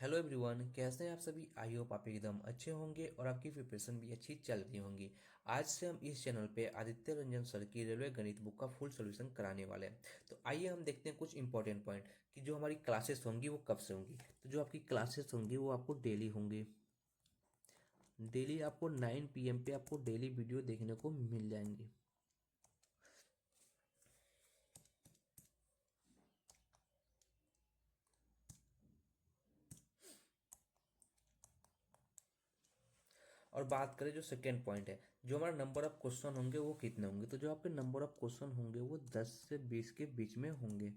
Hello everyone, कैसे हैं आप सभी। आई होप आप एकदम अच्छे होंगे और आपकी प्रिपरेशन भी अच्छी चल रही होंगी। आज से हम इस चैनल पे आदित्य रंजन सर की रेलवे गणित बुक का फुल सॉल्यूशन कराने वाले हैं। तो आइए हम देखते हैं कुछ इंपॉर्टेंट पॉइंट कि जो हमारी क्लासेस होंगी वो कब से होंगी। तो जो आपकी क्लासेस होंगी वो आपको डेली होंगी। डेली आपको 9 PM पे आपको डेली वीडियो देखने को मिल जाएंगी। और बात करें जो सेकेंड पॉइंट है, जो हमारा नंबर ऑफ क्वेश्चन होंगे वो कितने होंगे। तो जो आपके नंबर ऑफ क्वेश्चन होंगे वो 10 से 20 के बीच में होंगे।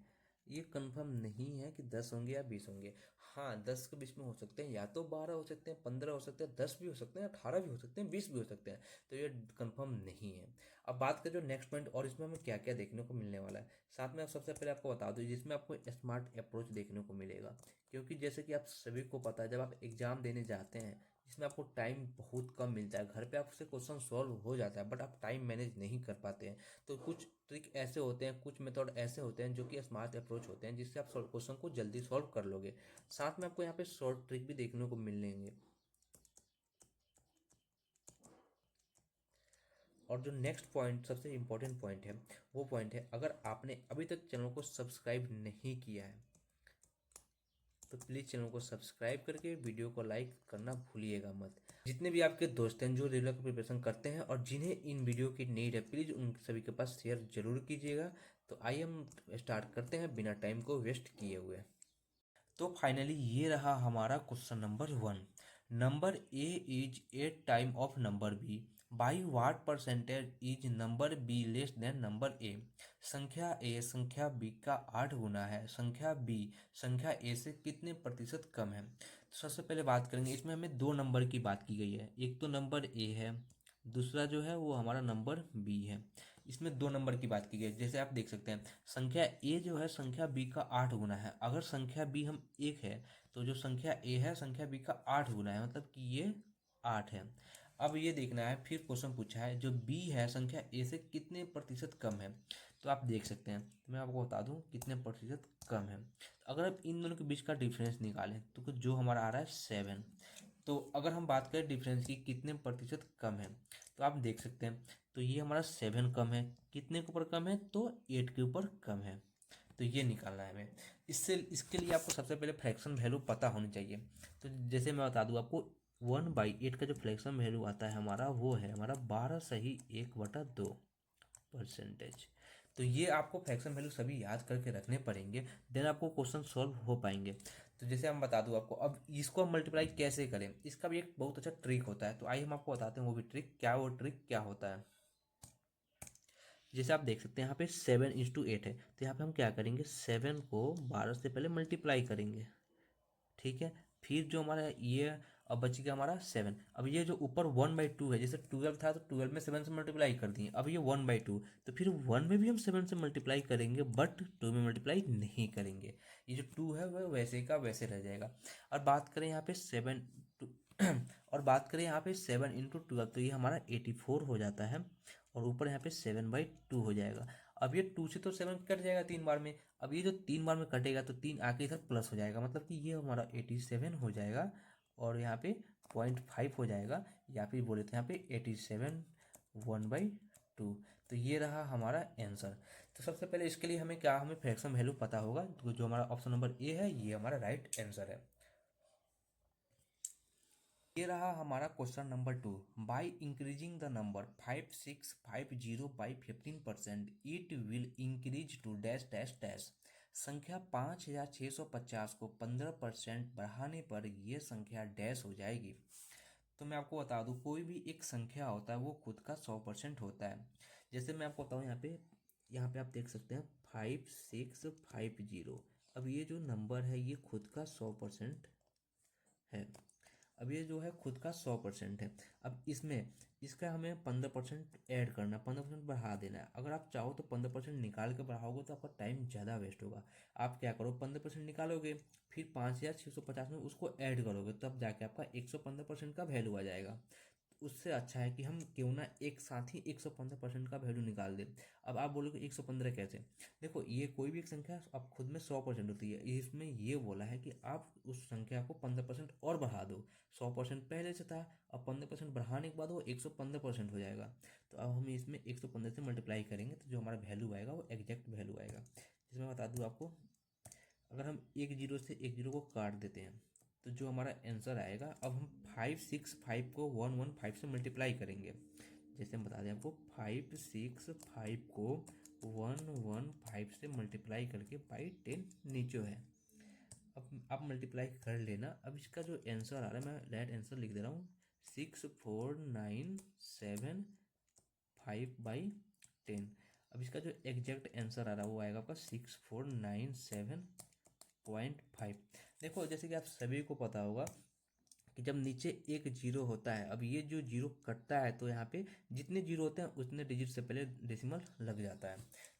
ये कंफर्म नहीं है कि 10 होंगे या 20 होंगे। हाँ, 10 के बीच में हो सकते हैं, या तो 12 हो सकते हैं, 15 हो सकते हैं, 10 भी हो सकते हैं, 18 भी हो सकते हैं, 20 भी हो सकते हैं। तो ये कंफर्म नहीं है। अब बात करें जो नेक्स्ट पॉइंट और इसमें हमें क्या क्या देखने को मिलने वाला है, साथ में आप सबसे पहले आपको बता दूं जिसमें आपको स्मार्ट अप्रोच देखने को मिलेगा। क्योंकि जैसे कि आप सभी को पता है, जब आप एग्जाम देने जाते हैं जिसमें आपको टाइम बहुत कम मिलता है, घर पे आपसे क्वेश्चन सॉल्व हो जाता है बट आप टाइम मैनेज नहीं कर पाते हैं। तो कुछ ट्रिक ऐसे होते हैं, कुछ मेथड ऐसे होते हैं जो कि स्मार्ट अप्रोच होते हैं, जिससे आप क्वेश्चन को जल्दी सॉल्व कर लोगे। साथ में आपको यहाँ पे शॉर्ट ट्रिक भी देखने को मिलेंगे। और जो नेक्स्ट पॉइंट सबसे इम्पोर्टेंट पॉइंट है, वो पॉइंट है, अगर आपने अभी तक चैनल को सब्सक्राइब नहीं किया है तो प्लीज़ चैनल को सब्सक्राइब करके वीडियो को लाइक करना भूलिएगा मत। जितने भी आपके दोस्त हैं जो रेलवे की प्रिपरेशन करते हैं और जिन्हें इन वीडियो की नीड है, प्लीज़ उन सभी के पास शेयर जरूर कीजिएगा। तो आइए हम स्टार्ट करते हैं बिना टाइम को वेस्ट किए हुए। तो फाइनली ये रहा हमारा question number 1। Number A is a time of number B, by what percentage is number B less than number A. संख्या ए संख्या बी का 8 गुना है, संख्या बी संख्या ए से कितने प्रतिशत कम है। तो सबसे पहले बात करेंगे, इसमें हमें दो नंबर की बात की गई है, एक तो नंबर ए है, दूसरा जो है वो हमारा नंबर बी है। इसमें दो नंबर की बात की गई है। जैसे आप देख सकते हैं, संख्या ए जो है संख्या बी का 8 गुना है। अगर संख्या बी हम एक है तो जो संख्या ए है संख्या बी का 8 गुना है, मतलब कि ये 8 है। अब ये देखना है, फिर क्वेश्चन पूछा है जो बी है संख्या ए से कितने प्रतिशत कम है। तो आप देख सकते हैं, तो मैं आपको बता दूं कितने प्रतिशत कम है। तो अगर आप इन दोनों के बीच का डिफरेंस निकालें तो जो हमारा आ रहा है 7। तो अगर हम बात करें डिफरेंस की कितने प्रतिशत कम है, तो आप देख सकते हैं, तो ये हमारा 7 कम है, कितने के ऊपर कम है, तो 8 के ऊपर कम है। तो ये निकालना है हमें। इसके लिए आपको सबसे पहले फ्रैक्शन वैल्यू पता होनी चाहिए। तो जैसे मैं बता दूं आपको, 1/8 का जो फ्रैक्शन वैल्यू आता है हमारा, वो है हमारा 12 सही 1/2%। तो ये आपको फ्रैक्शन वैल्यू सभी याद करके रखने पड़ेंगे, देन आपको क्वेश्चन सॉल्व हो पाएंगे। तो जैसे हम बता दूं आपको, अब इसको हम मल्टीप्लाई कैसे करें, इसका भी एक बहुत अच्छा ट्रिक होता है। तो आइए हम आपको बताते हैं वो भी ट्रिक क्या, वो ट्रिक क्या होता है। जैसे आप देख सकते हैं यहाँ पे 7:8 है, तो यहाँ पे हम क्या करेंगे, 7 को 12 से पहले मल्टीप्लाई करेंगे, ठीक है। फिर जो हमारा ये अब बचेगा हमारा 7। अब ये जो ऊपर 1/2 है, जैसे 12 था तो 12 में 7 से मल्टीप्लाई कर दिए, अब ये 1/2, तो फिर 1 में भी हम 7 से मल्टीप्लाई करेंगे बट 2 में मल्टीप्लाई नहीं करेंगे। ये जो 2 है वह वैसे का वैसे रह जाएगा। और बात करें यहाँ पे 7 और बात करें यहाँ पे 7 × 12, तो ये हमारा 84 हो जाता है, और ऊपर यहाँ पे 7/2 हो जाएगा। अब ये 2 से तो 7 कट जाएगा 3 बार में। अब ये जो 3 बार में कटेगा तो 3 आके इधर प्लस हो जाएगा, मतलब कि ये हमारा 87 हो जाएगा, और यहाँ पे 0.5 हो जाएगा, या फिर बोले तो यहाँ पे 87 1/2। तो ये रहा हमारा आंसर। तो सबसे पहले इसके लिए हमें क्या, हमें फ्रैक्शन वैल्यू पता होगा, तो जो हमारा ऑप्शन नंबर ए है ये हमारा राइट आंसर है। ये रहा हमारा question number 2। By increasing the number 5650 by 15%, it will increase to dash dash dash. संख्या 5650 को 15% बढ़ाने पर यह संख्या डैश हो जाएगी। तो मैं आपको बता दूं, कोई भी एक संख्या होता है वो खुद का 100% होता है। जैसे मैं आपको बताऊं, यहाँ पे आप देख सकते हैं 5650। अब ये जो नंबर है ये खुद का 100% है। अब ये जो है खुद का 100% है। अब इसमें इसका हमें 15% ऐड करना, 15% बढ़ा देना है। अगर आप चाहो तो 15% निकाल के बढ़ाओगे तो आपका टाइम ज़्यादा वेस्ट होगा। आप क्या करो, 15% निकालोगे, फिर 5650 में उसको ऐड करोगे, तब जाके आपका 115% का वैल्यू आ जाएगा। उससे अच्छा है कि हम क्यों ना एक साथ ही 115% का वैल्यू निकाल दें। अब आप बोलोगे 115 कैसे? देखो, ये कोई भी एक संख्या अब खुद में 100% होती है, इसमें ये बोला है कि आप उस संख्या को 15% और बढ़ा दो। 100% पहले से था, अब 15% बढ़ाने के बाद वो 115% हो जाएगा। तो अब हम इसमें 115 से मल्टीप्लाई करेंगे तो जो हमारा वैल्यू आएगा वो एग्जैक्ट वैल्यू आएगा। जिसमें बता दूँ आपको, अगर हम एक जीरो से एक जीरो को काट देते हैं तो जो हमारा आंसर आएगा, अब हम 565 को 115 से मल्टीप्लाई करेंगे। जैसे हम बता दें आपको, 565 को 115 से मल्टीप्लाई करके बाई 10 नीचे है। अब आप मल्टीप्लाई कर लेना। अब इसका जो आंसर आ रहा है, मैं डायरेक्ट आंसर लिख दे रहा हूँ, 6497/5/10। अब इसका जो एग्जैक्ट आंसर आ रहा है वो आएगा आपका 6497.5। देखो, जैसे कि आप सभी को पता होगा कि जब नीचे एक जीरो होता है, अब ये जो जीरो कटता है तो यहाँ पे जितने जीरो होते हैं उतने डिजिट से पहले डेसिमल लग जाता है।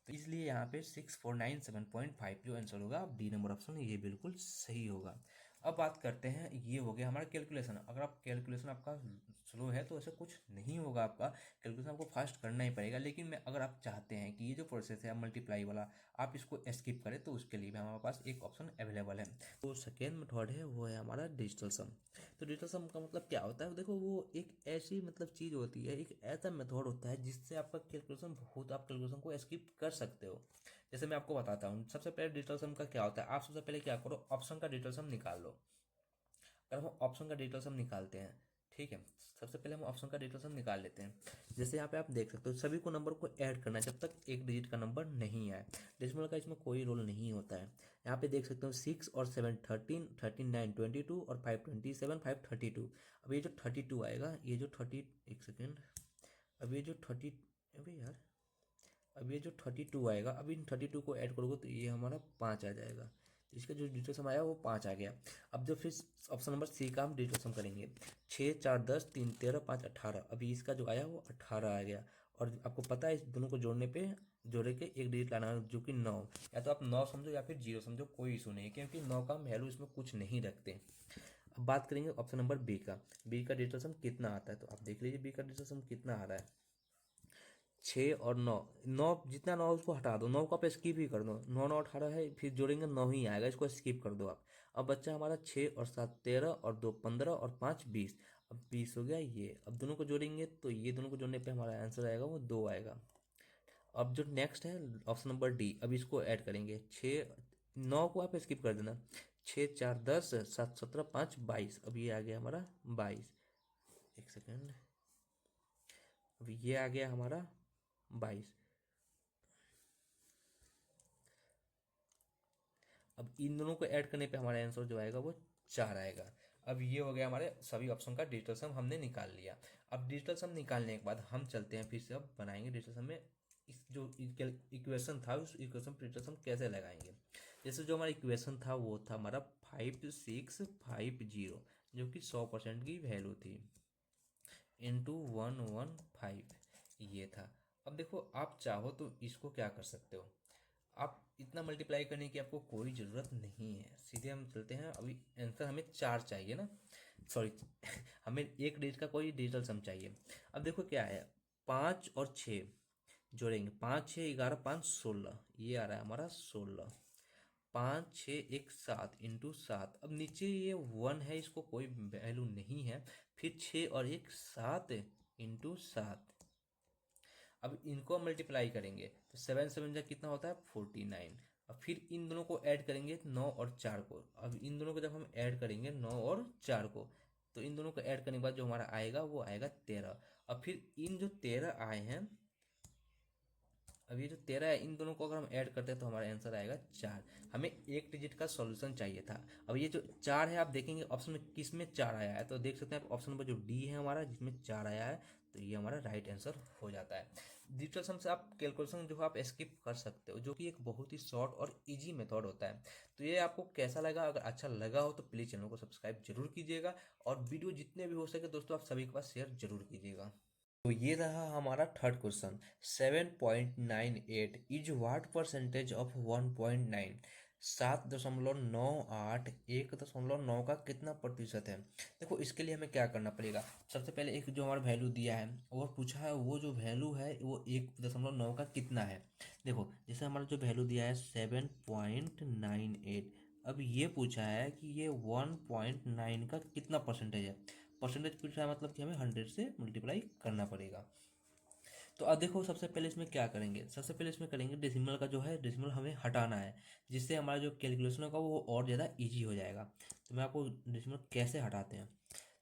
तो इसलिए यहाँ पे 6497.5 जो आंसर होगा, डी नंबर ऑप्शन ये बिल्कुल सही होगा। अब बात करते हैं, ये हो गया हमारा कैलकुलेशन। अगर आप कैलकुलेशन आपका स्लो है तो ऐसा कुछ नहीं होगा, आपका कैलकुलेशन आपको फास्ट करना ही पड़ेगा। लेकिन मैं अगर आप चाहते हैं कि ये जो प्रोसेस है मल्टीप्लाई वाला आप इसको स्किप करें तो उसके लिए भी हमारे पास एक ऑप्शन अवेलेबल है। तो सेकेंड मेथड है वो है हमारा डिजिटल सम। तो डिजिटल सम का मतलब क्या होता है? देखो, वो एक ऐसी मतलब चीज़ होती है, एक ऐसा मेथड होता है जिससे आपका कैलकुलेशन बहुत, आप कैलकुलेशन को स्किप कर सकते हो। जैसे मैं आपको बताता हूँ, सबसे पहले डिजिटल सम का क्या होता है। आप सबसे पहले क्या करो, ऑप्शन का डिजिटल सम निकाल लो। अगर हम ऑप्शन का डिजिटल सम निकालते हैं, ठीक है, सबसे पहले हम ऑप्शन का डिजिटल सम निकाल लेते हैं। जैसे यहाँ पे आप देख सकते हो, सभी को नंबर को ऐड करना है जब तक एक डिजिट का नंबर नहीं आए। डेसिमल का इसमें कोई रोल नहीं होता है। यहाँ पे देख सकते हो 6 और 7 13, 13 9 22 और 5 27, 5 32। अब ये जो 32 आएगा, ये जो 30, एक सेकेंड, अब ये जो 30, अभी यार, अब ये जो 32 आएगा, अब इन 32 को ऐड करोगे तो ये हमारा 5 आ जाएगा। तो इसका जो डिजिटल सम आया वो 5 आ गया। अब जो फिर ऑप्शन नंबर सी का हम डिजिटल सम करेंगे, 6 4 10 3 13 5 18। अभी इसका जो आया वो 18 आ गया। और आपको पता है इस दोनों को जोड़ने पे, जोड़े के एक डिजिट लाना है जो कि 9। या तो आप 9 समझो या फिर 0 समझो, कोई इशू नहीं है, क्योंकि 9 का वैल्यू इसमें कुछ नहीं रखते। अब बात करेंगे ऑप्शन नंबर बी का। बी का डिजिटल सम कितना आता है, तो आप देख लीजिए बी का डिजिटल सम कितना आ रहा है। 6 और 9, 9 जितना 9 उसको हटा दो, 9 को आप स्किप ही कर दो। 9 9 18 है, फिर जोड़ेंगे 9 ही आएगा, इसको स्किप कर दो आप। अब बच्चा हमारा 6 और 7 13 और 2 15 और 5 20। अब 20 हो गया ये। अब दोनों को जोड़ेंगे तो ये दोनों को जोड़ने पे हमारा आंसर आएगा वो 2 आएगा। अब जो नेक्स्ट है ऑप्शन नंबर डी, अब इसको ऐड करेंगे। 6 9 को आप स्किप कर देना, 6 4 10 7 17 5 22। अब ये आ गया हमारा 22। एक सेकेंड, अब ये आ गया हमारा 22। अब इन दोनों को ऐड करने पे हमारा आंसर जो आएगा वो 4 आएगा। अब ये हो गया हमारे सभी ऑप्शन का डिजिटल सम हमने निकाल लिया। अब डिजिटल सम निकालने के बाद हम चलते हैं, फिर से अब बनाएंगे डिजिटल सम में इस जो इक्वेशन था, उस इक्वेशन पर डिजिटल सम कैसे लगाएंगे। जैसे जो हमारा इक्वेशन था वो था हमारा 5650, जो कि 100% की वैल्यू थी, इंटू 115 ये था। अब देखो, आप चाहो तो इसको क्या कर सकते हो, आप इतना मल्टीप्लाई करने की आपको कोई ज़रूरत नहीं है। सीधे हम चलते हैं, अभी आंसर हमें 4 चाहिए ना, सॉरी हमें एक डिजिट का कोई डिजिटल सम चाहिए। अब देखो क्या है, 5 और 6 जोड़ेंगे, 5 6 11 5 16, ये आ रहा है हमारा 16। 5 6 1 7 इंटू 7। अब नीचे ये 1 है, इसको कोई वैल्यू नहीं है। फिर 6 और 1 7 इंटू 7। अब इनको मल्टीप्लाई करेंगे तो 7 7 जा कितना होता है 49। अब फिर इन दोनों को ऐड करेंगे 9 और 4 को। अब इन दोनों को जब हम ऐड करेंगे 9 और 4 को, तो इन दोनों को ऐड करने के बाद जो हमारा आएगा वो आएगा 13। अब फिर इन जो 13 आए हैं, अब ये जो 13 है, इन दोनों को अगर हम ऐड करते हैं तो हमारा आंसर आएगा 4। हमें एक डिजिट का सॉल्यूशन चाहिए था। अब ये जो 4 है, आप देखेंगे ऑप्शन में किस में 4 आया है, तो देख सकते हैं आप ऑप्शन नंबर जो डी है हमारा, जिसमें 4 आया है, तो ये हमारा राइट आंसर हो जाता है। डिजिटल सम से आप कैलकुलेशन जो है आप स्किप कर सकते हो, जो कि एक बहुत ही शॉर्ट और इजी मेथड होता है। तो ये आपको कैसा लगा? अगर अच्छा लगा हो तो प्लीज़ चैनल को सब्सक्राइब जरूर कीजिएगा, और वीडियो जितने भी हो सके दोस्तों आप सभी के पास शेयर जरूर कीजिएगा। तो ये रहा हमारा third question, 7.98 is what percentage of 1.9। 7.98 1.9 का कितना प्रतिशत है। देखो इसके लिए हमें क्या करना पड़ेगा, सबसे पहले एक जो हमारा वैल्यू दिया है और पूछा है वो जो वैल्यू है वो 1.9 का कितना है। देखो जैसे हमारा जो वैल्यू दिया है 7.98, अब ये पूछा है कि ये 1.9 का कितना परसेंटेज है। परसेंटेज पूछा है मतलब कि हमें 100 से मल्टीप्लाई करना पड़ेगा। तो अब देखो सबसे पहले इसमें क्या करेंगे, सबसे पहले इसमें करेंगे डेसिमल का जो है डेसिमल हमें हटाना है, जिससे हमारा जो कैलकुलेशन होगा वो और ज़्यादा इजी हो जाएगा। तो मैं आपको डेसिमल कैसे हटाते हैं,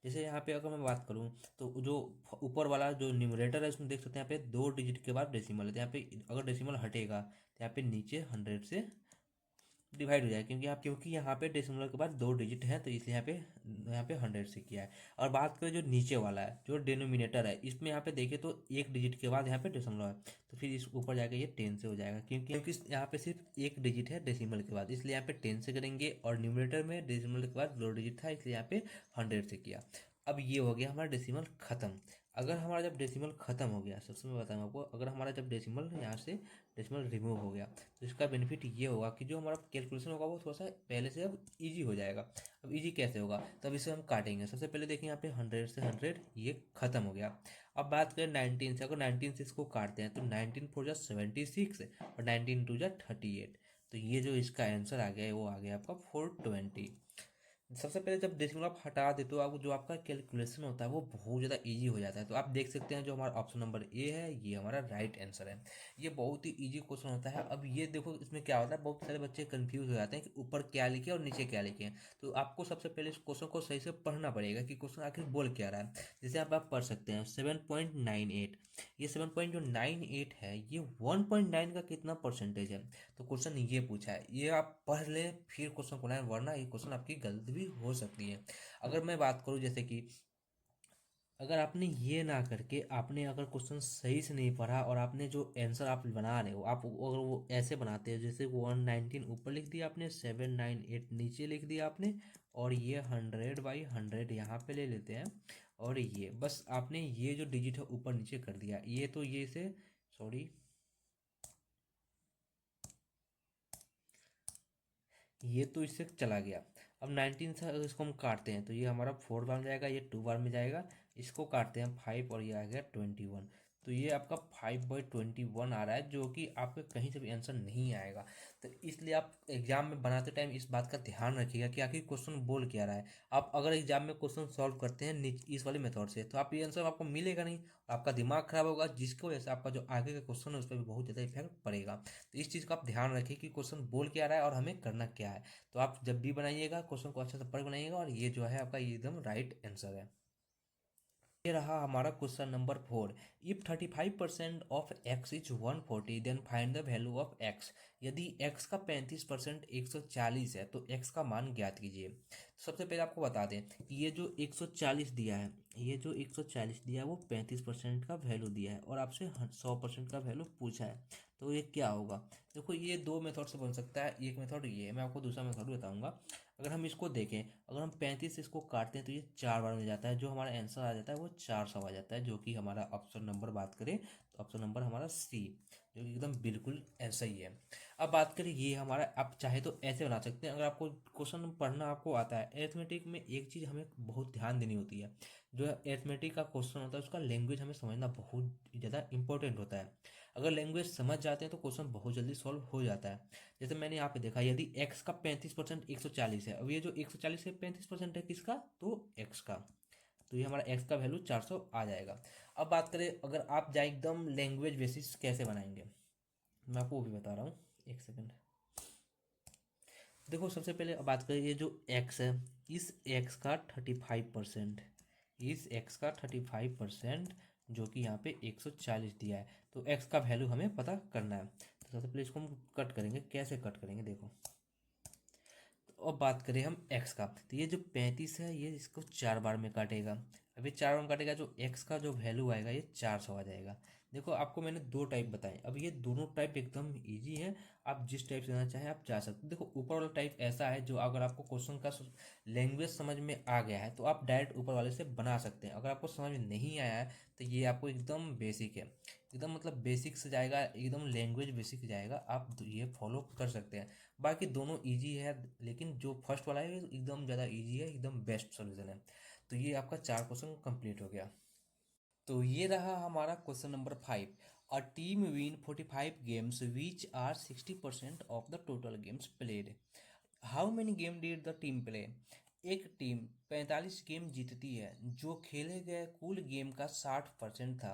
जैसे यहाँ पे अगर मैं बात करूँ तो जो ऊपर वाला जो न्यूमरेटर है उसमें देख सकते हैं यहाँ पे 2 डिजिट के बाद डेसिमल है, तो यहाँ पे अगर डेसिमल हटेगा तो यहाँ पे नीचे 100 से डिवाइड हो जाएगा, क्योंकि यहाँ पे डेसिमल के बाद 2 डिजिट है तो इसलिए यहाँ पे 100 से किया है। और बात करें जो नीचे वाला है जो डिनोमिनेटर है, इसमें यहाँ पे देखें तो 1 डिजिट के बाद यहाँ पे डेसिमल है, तो फिर इस ऊपर जाके ये 10 से हो जाएगा, क्योंकि यहाँ पे सिर्फ 1 डिजिट है डेसिमल के बाद, इसलिए यहाँ पे 10 से करेंगे। और न्यूमरेटर में डेसिमल के बाद 2 डिजिट था इसलिए यहाँ पे 100 से किया। अब ये हो गया हमारा डेसिमल खत्म। अगर हमारा जब डेसिमल खत्म हो गया, सबसे मैं बताऊँ आपको, अगर हमारा जब डेसिमल यहाँ से डेसिमल रिमूव हो गया तो इसका बेनिफिट ये होगा कि जो हमारा कैलकुलेशन होगा वो थोड़ा सा पहले से अब इजी हो जाएगा। अब इजी कैसे होगा, तब इसे हम काटेंगे। सबसे पहले देखिए यहाँ पे 100 से 100 ये खत्म हो गया। अब बात करें 19 से, अगर 19 से इसको काटते हैं तो 19 4 जा 76 और 19 2 जा 38, तो ये जो इसका आंसर आ गया है वो आ गया आपका 420। सबसे पहले जब डेसिमल आप हटा देते हो, आप जो आपका कैलकुलेशन होता है वो बहुत ज़्यादा इजी हो जाता है। तो आप देख सकते हैं जो हमारा ऑप्शन नंबर ए है ये हमारा राइट आंसर है। ये बहुत ही इजी क्वेश्चन होता है। अब ये देखो इसमें क्या होता है, बहुत सारे बच्चे कंफ्यूज हो जाते हैं कि ऊपर क्या लिखे और नीचे क्या लिखे हैं। तो आपको सबसे पहले इस क्वेश्चन को सही से पढ़ना पड़ेगा कि क्वेश्चन आखिर बोल क्या रहा है। जैसे आप पढ़ सकते हैं 7.98, ये 7.98 है, ये 1.9 का कितना परसेंटेज है। तो क्वेश्चन ये पूछा है, ये आप पढ़ लें फिर क्वेश्चन को लाएं, वरना ये क्वेश्चन आपकी गलती भी हो सकती है। अगर मैं बात करूं जैसे कि अगर आपने ये ना करके आपने अगर क्वेश्चन सही से नहीं पढ़ा और आपने जो आंसर आप बना रहे हो आप अगर वो ऐसे बनाते हैं जैसे 119 ऊपर लिख दिया आपने, 798 नीचे लिख दिया आपने, और ये 100/100 यहाँ पे ले लेते हैं, और ये बस आपने ये जो डिजिट है ऊपर नीचे कर दिया, ये तो ये से सॉरी ये तो इससे चला गया। अब 19 से अगर इसको हम काटते हैं तो ये हमारा 4 बार में जाएगा, ये 2 बार में जाएगा। इसको काटते हैं 5 और ये आ गया 21, तो ये आपका 5/21 आ रहा है, जो कि आपके कहीं से भी आंसर नहीं आएगा। तो इसलिए आप एग्जाम में बनाते टाइम इस बात का ध्यान रखिएगा कि आखिर क्वेश्चन बोल क्या रहा है। आप अगर एग्जाम में क्वेश्चन सॉल्व करते हैं इस वाले मेथड से तो आप ये आंसर आपको मिलेगा नहीं, आपका दिमाग खराब होगा, जिसकी वजह से आपका जो आगे का क्वेश्चन है उस पर भी बहुत ज़्यादा इफेक्ट पड़ेगा। तो इस चीज़ का आप ध्यान रखिए कि क्वेश्चन बोल क्या रहा है और हमें करना क्या है। तो आप जब भी बनाइएगा क्वेश्चन को अच्छे से पढ़ बनाइएगा, और ये जो है आपका ये एकदम राइट आंसर है। ये रहा हमारा question number 4। If 35% of X is 140 then find the value of X. यदि एक्स का 35% 140 है तो एक्स का मान ज्ञात कीजिए। तो सबसे पहले आपको बता दें कि ये जो 140 दिया है, ये जो 140 दिया है वो 35% का वैल्यू दिया है और आपसे 100% का वैल्यू पूछा है। तो ये क्या होगा, देखो ये दो मेथड से बन सकता है। एक मेथड ये है, मैं आपको दूसरा मेथड बताऊंगा। अगर हम इसको देखें, अगर हम 35 से इसको काटते हैं तो ये 4 बार में जाता है, जो हमारा आंसर आ जाता है वो 400 आ जाता है, जो कि हमारा ऑप्शन नंबर बात करें तो ऑप्शन नंबर हमारा सी, जो कि एकदम बिल्कुल ऐसा ही है। अब बात करें ये हमारा, आप चाहे तो ऐसे बना सकते हैं। अगर आपको क्वेश्चन पढ़ना आपको आता है, एरिथमेटिक में एक चीज़ हमें बहुत ध्यान देनी होती है, जो एरिथमेटिक का क्वेश्चन होता है उसका लैंग्वेज हमें समझना बहुत ज़्यादा इंपॉर्टेंट होता है। अगर लैंग्वेज समझ जाते हैं तो क्वेश्चन बहुत जल्दी सॉल्व हो जाता है। जैसे मैंने यहाँ पे देखा, यदि x का 35% 140 है, अब ये जो 140 से 35% है किसका, तो x का, तो ये हमारा x का वैल्यू 400 आ जाएगा। अब बात करें अगर आप जाए एकदम लैंग्वेज बेसिस कैसे बनाएंगे, मैं आपको वो भी बता रहा हूँ, एक सेकंड। देखो सबसे पहले बात करें ये जो x है, इस x का 35%, इस x का 35%, जो कि यहाँ पे 140 दिया है, तो x का वैल्यू हमें पता करना है। तो सबसे पहले इसको हम कट करेंगे, कैसे कट करेंगे देखो। तो अब बात करें हम x का, तो ये जो 35 है ये इसको 4 बार में काटेगा। अब ये 4 बार में काटेगा, जो x का जो वैल्यू आएगा ये 400 आ जाएगा। देखो आपको मैंने दो टाइप बताए, अब ये दोनों टाइप एकदम इजी है, आप जिस टाइप से जाना चाहें आप जा सकते हैं। देखो ऊपर वाला टाइप ऐसा है जो अगर आपको क्वेश्चन का लैंग्वेज समझ में आ गया है तो आप डायरेक्ट ऊपर वाले से बना सकते हैं। अगर आपको समझ में नहीं आया है तो ये आपको एकदम बेसिक है, एकदम मतलब बेसिक से जाएगा, एकदम लैंग्वेज बेसिक जाएगा, आप ये फॉलो कर सकते हैं। बाकी दोनों इजी है, लेकिन जो फर्स्ट वाला है एकदम ज़्यादा इजी है, एकदम बेस्ट सोल्यूशन है। तो ये आपका 4 क्वेश्चन कंप्लीट हो गया। तो ये रहा हमारा question number 5। A team win 45 games which are 60% of the total games played. How many game did the team play. एक टीम 45 गेम जीतती है जो खेले गए कुल गेम का 60% था।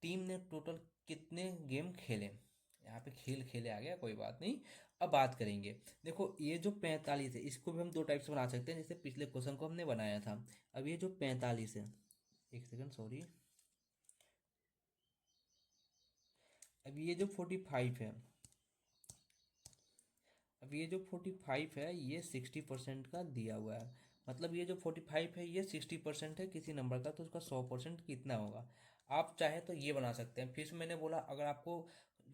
टीम ने टोटल कितने गेम खेले। यहाँ पे खेल खेले आ गया, कोई बात नहीं। अब बात करेंगे, देखो ये जो 45 है इसको भी हम दो टाइप से बना सकते हैं, जैसे पिछले क्वेश्चन को हमने बनाया था। अब ये जो 45 है, एक सेकंड सॉरी, अब ये जो 45 है, अब ये जो 45 है ये 60% का दिया हुआ है। मतलब ये जो 45 है ये 60% है किसी नंबर का, तो उसका 100% कितना होगा। आप चाहे तो ये बना सकते हैं। फिर से मैंने बोला, अगर आपको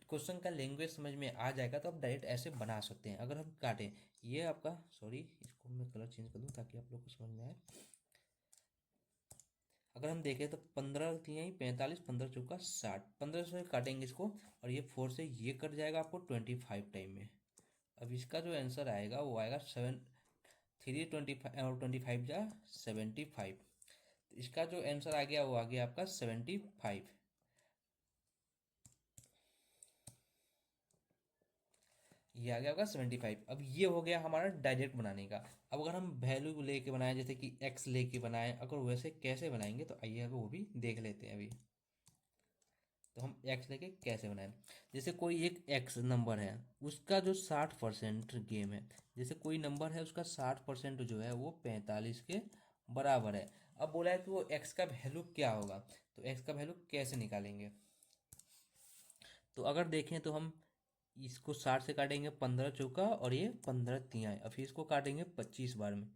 क्वेश्चन का लैंग्वेज समझ में आ जाएगा तो आप डायरेक्ट ऐसे बना सकते हैं। अगर हम काटें, ये आपका सॉरी, इसको मैं कलर चेंज कर दूँ ताकि आप लोग को समझ में आए। अगर हम देखें तो 15 दिए ही 45, 15 चौका 60, 15 से काटेंगे इसको, और ये 4 से ये कट जाएगा आपको 25 टाइम में। अब इसका जो आंसर आएगा वो आएगा 7, 3 25 और 25 जा 75। तो इसका जो आंसर आ गया वो आ गया आपका 75। ये आ गया आपका 75। अब ये हो गया हमारा डायरेक्ट बनाने का। अब अगर हम वैल्यू लेके बनाए, जैसे कि एक्स लेके बनाए, अगर वैसे कैसे बनाएंगे तो आइए अभी वो भी देख लेते हैं अभी। तो हम एक्स लेके कैसे बनाएं। जैसे कोई एक एक्स नंबर है, उसका जो 60% गेम है, जैसे कोई नंबर है उसका 60% जो है वो 45 के बराबर है। अब बोला है कि वो एक्स का वैल्यू क्या होगा, तो एक्स का वैल्यू कैसे निकालेंगे। तो अगर देखें तो हम इसको 60 से काटेंगे 15 चौका, और ये 15 तिहाई, और फिर इसको काटेंगे 25 बार में।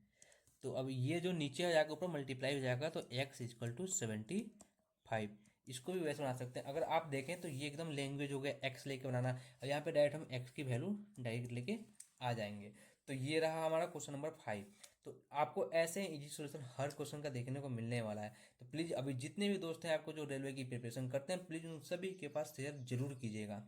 तो अब ये जो नीचे आ जाएगा ऊपर मल्टीप्लाई हो जाएगा, तो एक्स इजकल टू 75। इसको भी वैसे बना सकते हैं। अगर आप देखें तो ये एकदम लैंग्वेज हो गया एक्स लेके बनाना, और यहाँ पे डायरेक्ट हम एक्स की वैल्यू डायरेक्ट लेके आ जाएंगे। तो ये रहा हमारा क्वेश्चन नंबर 5। तो आपको ऐसे इजी सॉल्यूशन हर क्वेश्चन का देखने को मिलने वाला है। तो प्लीज़ अभी जितने भी दोस्त हैं आपको जो रेलवे की प्रिपरेशन करते हैं, प्लीज़ उन सभी के पास शेयर जरूर कीजिएगा।